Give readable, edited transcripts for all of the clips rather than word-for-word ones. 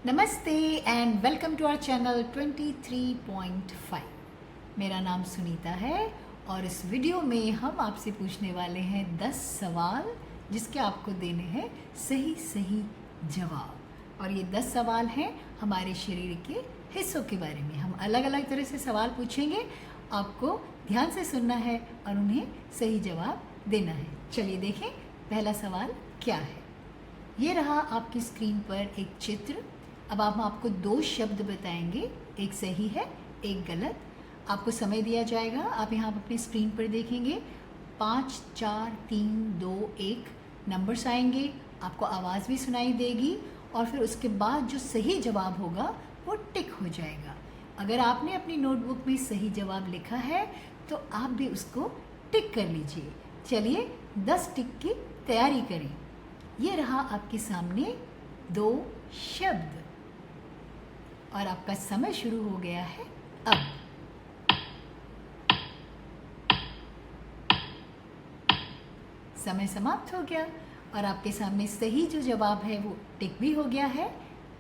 नमस्ते and welcome to our channel 23.5। मेरा नाम सुनीता है और इस वीडियो में हम आपसे पूछने वाले हैं 10 सवाल जिसके आपको देने हैं सही सही जवाब। और ये 10 सवाल हैं हमारे शरीर के हिस्सों के बारे में। हम अलग अलग तरह से सवाल पूछेंगे, आपको ध्यान से सुनना है और उन्हें सही जवाब देना है। चलिए देखें पहला सवाल क्या है। ये रहा आपकी स्क्रीन पर एक चित्र। अब हम आपको 2 शब्द बताएंगे, एक सही है एक गलत। आपको समय दिया जाएगा, आप यहाँ अपनी स्क्रीन पर देखेंगे 5 4 3 2 1 नंबर्स आएंगे, आपको आवाज़ भी सुनाई देगी और फिर उसके बाद जो सही जवाब होगा वो टिक हो जाएगा। अगर आपने अपनी नोटबुक में सही जवाब लिखा है तो आप भी उसको टिक कर लीजिए। चलिए 10 टिक की तैयारी करें। ये रहा आपके सामने 2 शब्द और आपका समय शुरू हो गया है अब। समय समाप्त हो गया और आपके सामने सही जो जवाब है वो टिक भी हो गया है।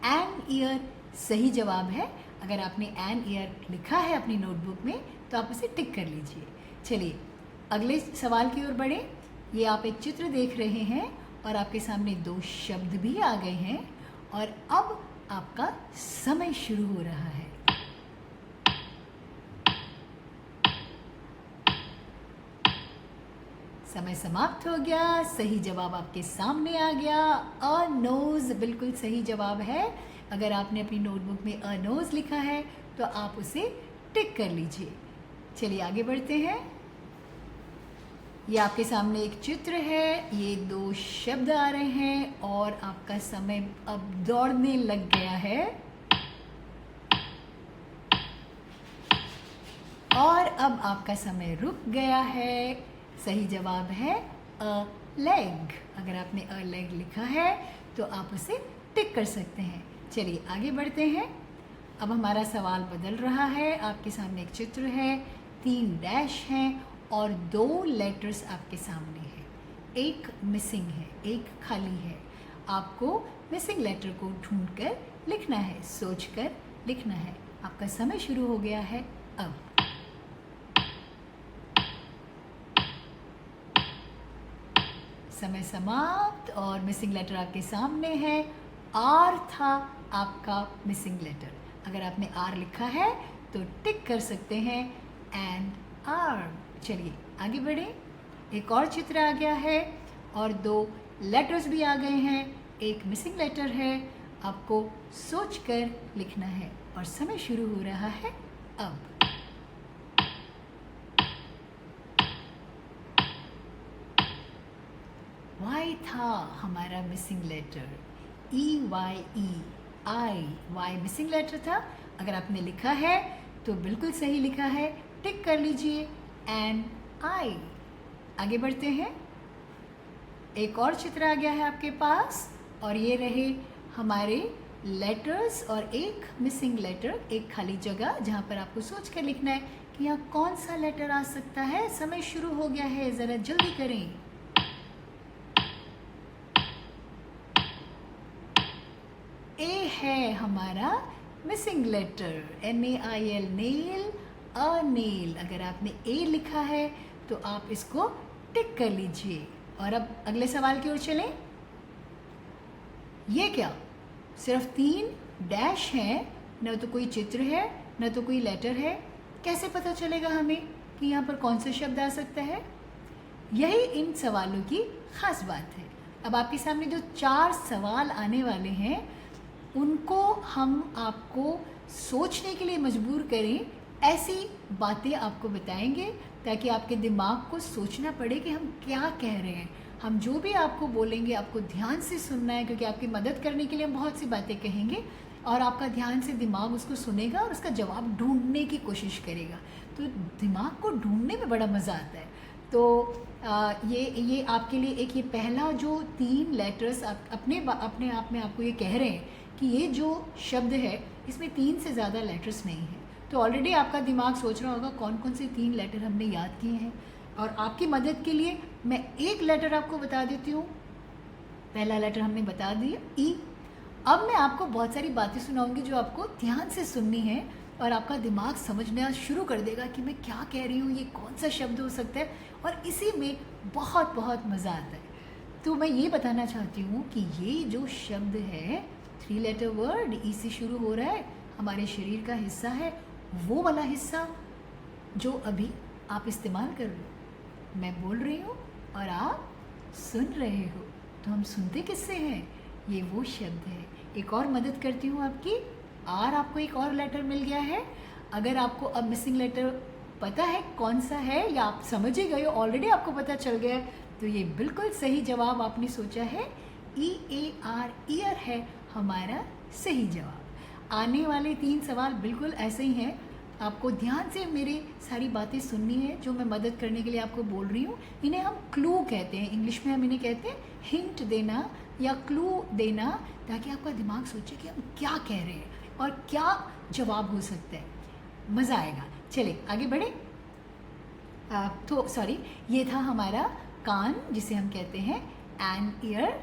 एन ईयर सही जवाब है। अगर आपने एन ईयर लिखा है अपनी नोटबुक में तो आप उसे टिक कर लीजिए। चलिए अगले सवाल की ओर बढ़े। ये आप एक चित्र देख रहे हैं और आपके सामने 2 शब्द भी आ गए हैं और अब आपका समय शुरू हो रहा है। समय समाप्त हो गया, सही जवाब आपके सामने आ गया। अ नोज बिल्कुल सही जवाब है। अगर आपने अपनी नोटबुक में अ नोज लिखा है तो आप उसे टिक कर लीजिए। चलिए आगे बढ़ते हैं। ये आपके सामने एक चित्र है, ये 2 शब्द आ रहे हैं और आपका समय अब दौड़ने लग गया है। और अब आपका समय रुक गया है। सही जवाब है अ लेग। अगर आपने अ लेग लिखा है तो आप उसे टिक कर सकते हैं। चलिए आगे बढ़ते हैं। अब हमारा सवाल बदल रहा है। आपके सामने एक चित्र है, 3 डैश हैं और 2 लेटर्स आपके सामने हैं। एक मिसिंग है, एक खाली है। आपको मिसिंग लेटर को ढूंढकर लिखना है, सोचकर लिखना है। आपका समय शुरू हो गया है अब। समय समाप्त और मिसिंग लेटर आपके सामने है। आर था आपका मिसिंग लेटर। अगर आपने आर लिखा है तो टिक कर सकते हैं एंड आर। चलिए आगे बढ़े। एक और चित्र आ गया है और 2 लेटर्स भी आ गए हैं, एक मिसिंग लेटर है। आपको सोचकर लिखना है और समय शुरू हो रहा है अब। वाई था हमारा मिसिंग लेटर, EYE आई, वाई मिसिंग लेटर था। अगर आपने लिखा है तो बिल्कुल सही लिखा है, टिक कर लीजिए एंड आई। आगे बढ़ते हैं। एक और चित्र आ गया है आपके पास और ये रहे हमारे लेटर्स और एक मिसिंग लेटर, एक खाली जगह जहाँ पर आपको सोच कर लिखना है कि यहाँ कौन सा लेटर आ सकता है। समय शुरू हो गया है, ज़रा जल्दी करें। ए है हमारा missing letter, NAIL nail, a nail. अगर आपने ए लिखा है तो आप इसको टिक कर लीजिए। और अब अगले सवाल की ओर चलें। ये क्या, सिर्फ 3 डैश हैं, न तो कोई चित्र है न तो कोई लेटर है। कैसे पता चलेगा हमें कि यहाँ पर कौन सा शब्द आ सकता है? यही इन सवालों की खास बात है। अब आपके सामने जो 4 सवाल आने वाले हैं उनको हम आपको सोचने के लिए मजबूर करें, ऐसी बातें आपको बताएंगे ताकि आपके दिमाग को सोचना पड़े कि हम क्या कह रहे हैं। हम जो भी आपको बोलेंगे आपको ध्यान से सुनना है, क्योंकि आपकी मदद करने के लिए हम बहुत सी बातें कहेंगे और आपका ध्यान से दिमाग उसको सुनेगा और उसका जवाब ढूंढने की कोशिश करेगा। तो दिमाग को ढूंढने में बड़ा मज़ा आता है। तो ये आपके लिए एक ये पहला जो 3 लेटर्स आप अपने आप में आपको ये कह रहे हैं कि ये जो शब्द है इसमें 3 से ज़्यादा लेटर्स नहीं हैं। तो ऑलरेडी आपका दिमाग सोच रहा होगा कौन कौन से 3 लेटर हमने याद किए हैं। और आपकी मदद के लिए मैं एक लेटर आपको बता देती हूँ। पहला लेटर हमने बता दिया ई, अब मैं आपको बहुत सारी बातें सुनाऊंगी जो आपको ध्यान से सुननी है और आपका दिमाग समझना शुरू कर देगा कि मैं क्या कह रही हूँ, ये कौन सा शब्द हो सकता है, और इसी में बहुत बहुत मज़ा आता है। तो मैं ये बताना चाहती हूँ कि ये जो शब्द है 3 लेटर वर्ड, ई से शुरू हो रहा है, हमारे शरीर का हिस्सा है, वो वाला हिस्सा जो अभी आप इस्तेमाल कर रहे हो। मैं बोल रही हूँ और आप सुन रहे हो, तो हम सुनते किससे हैं? ये वो शब्द है। एक और मदद करती हूँ आपकी। आर, आपको एक और लेटर मिल गया है। अगर आपको अब मिसिंग लेटर पता है कौन सा है, या आप समझ ही गए हो, ऑलरेडी आपको पता चल गया है, तो ये बिल्कुल सही जवाब आपने सोचा है। EAR, ईयर है हमारा सही जवाब। आने वाले 3 सवाल बिल्कुल ऐसे ही हैं। आपको ध्यान से मेरी सारी बातें सुननी है जो मैं मदद करने के लिए आपको बोल रही हूँ। इन्हें हम क्लू कहते हैं, इंग्लिश में हम इन्हें कहते हैं हिंट देना या क्लू देना, ताकि आपका दिमाग सोचे कि हम क्या कह रहे हैं और क्या जवाब हो सकता है। मज़ा आएगा। चलिए आगे बढ़े। तो सॉरी, ये था हमारा कान, जिसे हम कहते हैं एन ईयर।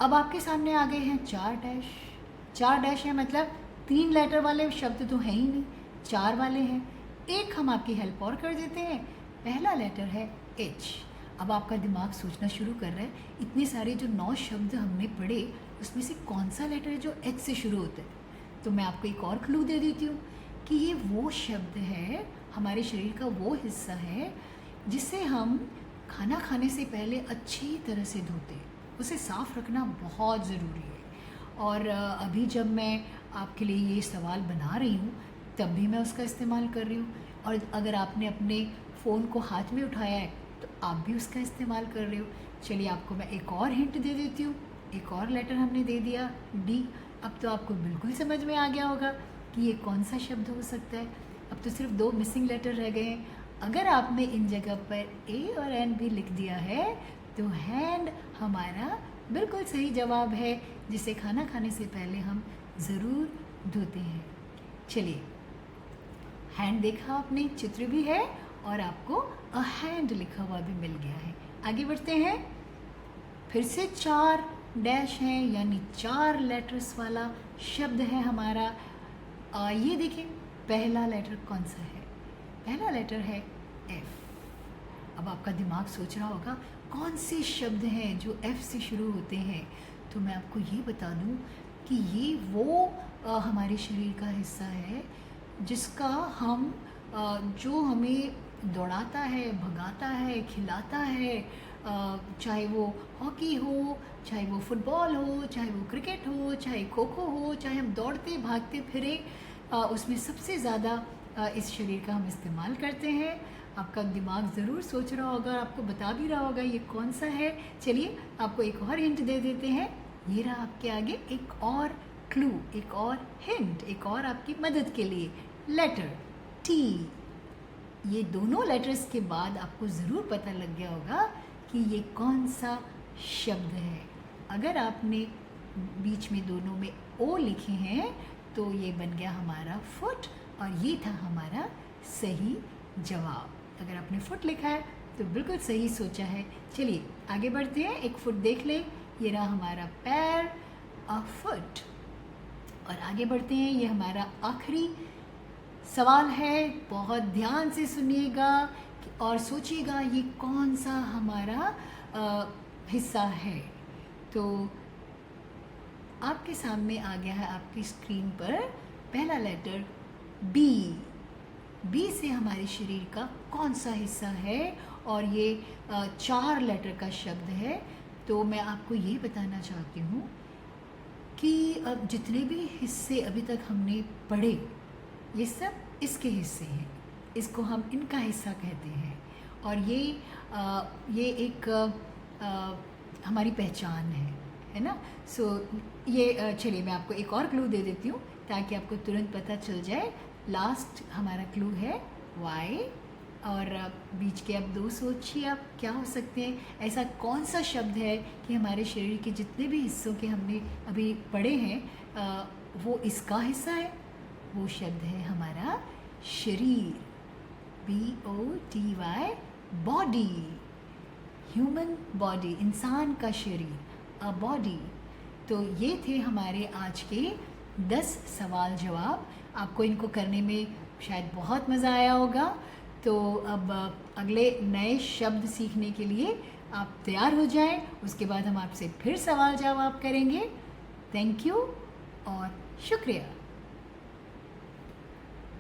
अब आपके सामने आ गए हैं 4 डैश। 4 डैश है मतलब 3 लेटर वाले शब्द तो हैं ही नहीं, 4 वाले हैं। एक हम आपकी हेल्प और कर देते हैं। पहला लेटर है H। अब आपका दिमाग सोचना शुरू कर रहा है, इतने सारे जो 9 शब्द हमने पढ़े, उसमें से कौन सा लेटर है जो H से शुरू होता है। तो मैं आपको एक और क्लू दे देती हूँ कि ये वो शब्द है, हमारे शरीर का वो हिस्सा है जिसे हम खाना खाने से पहले अच्छी तरह से धोते हैं। उसे साफ़ रखना बहुत ज़रूरी है। और अभी जब मैं आपके लिए ये सवाल बना रही हूँ, तब भी मैं उसका इस्तेमाल कर रही हूँ। और अगर आपने अपने फ़ोन को हाथ में उठाया है, तो आप भी उसका इस्तेमाल कर रहे हो। चलिए आपको मैं एक और हिंट दे देती हूँ। एक और लेटर हमने दे दिया, D। अब तो आपको बिल्कुल समझ में आ गया होगा कि ये कौन सा शब्द हो सकता है। अब तो सिर्फ 2 मिसिंग लेटर रह गए हैं। अगर आपने इन जगह पर A और N भी लिख दिया है, तो हैंड हमारा बिल्कुल सही जवाब है, जिसे खाना खाने से पहले हम ज़रूर धोते हैं। चलिए, हैंड देखा आपने, चित्र भी है और आपको अ हैंड लिखा हुआ भी मिल गया है। आगे बढ़ते हैं। फिर से 4 डैश हैं, यानी 4 लेटर्स वाला शब्द है हमारा। ये देखिए, पहला लेटर कौन सा है? पहला लेटर है F। अब आपका दिमाग सोच रहा होगा कौन से शब्द हैं जो F से शुरू होते हैं। तो मैं आपको ये बता दूं कि ये वो हमारे शरीर का हिस्सा है जिसका हम जो हमें दौड़ाता है, भगाता है, खिलाता है, चाहे वो हॉकी हो, चाहे वो फुटबॉल हो, चाहे वो क्रिकेट हो, चाहे खो खो हो, चाहे हम दौड़ते भागते फिरे, उसमें सबसे ज़्यादा इस शरीर का हम इस्तेमाल करते हैं। आपका दिमाग ज़रूर सोच रहा होगा, आपको बता भी रहा होगा ये कौन सा है। चलिए आपको एक और हिंट दे देते हैं। ये रहा आपके आगे एक और क्लू, एक और हिंट, एक और आपकी मदद के लिए। Letter T। ये दोनों लेटर्स के बाद आपको ज़रूर पता लग गया होगा कि ये कौन सा शब्द है। अगर आपने बीच में दोनों में O लिखे हैं, तो ये बन गया हमारा फुट, और ये था हमारा सही जवाब। अगर आपने फुट लिखा है तो बिल्कुल सही सोचा है। चलिए आगे बढ़ते हैं। एक फुट देख ले, ये रहा हमारा पैर, अ फुट। और आगे बढ़ते हैं, ये हमारा आखिरी सवाल है। बहुत ध्यान से सुनिएगा और सोचिएगा ये कौन सा हमारा हिस्सा है। तो आपके सामने आ गया है आपकी स्क्रीन पर पहला लेटर B। B से हमारे शरीर का कौन सा हिस्सा है, और ये 4 लेटर का शब्द है। तो मैं आपको ये बताना चाहती हूँ कि अब जितने भी हिस्से अभी तक हमने पढ़े, ये सब इसके हिस्से हैं। इसको हम इनका हिस्सा कहते हैं, और ये एक हमारी पहचान है ना। सो ये चलिए मैं आपको एक और क्लू दे देती हूँ ताकि आपको तुरंत पता चल जाए। लास्ट हमारा क्लू है Y, और बीच के अब 2 सोचिए आप क्या हो सकते हैं। ऐसा कौन सा शब्द है कि हमारे शरीर के जितने भी हिस्सों के हमने अभी पढ़े हैं, वो इसका हिस्सा है। वो शब्द है हमारा शरीर, BODY, बॉडी, ह्यूमन बॉडी, इंसान का शरीर, अ बॉडी। तो ये थे हमारे आज के 10 सवाल जवाब। आपको इनको करने में शायद बहुत मज़ा आया होगा। तो अब अगले नए शब्द सीखने के लिए आप तैयार हो जाएं। उसके बाद हम आपसे फिर सवाल जवाब करेंगे। थैंक यू और शुक्रिया।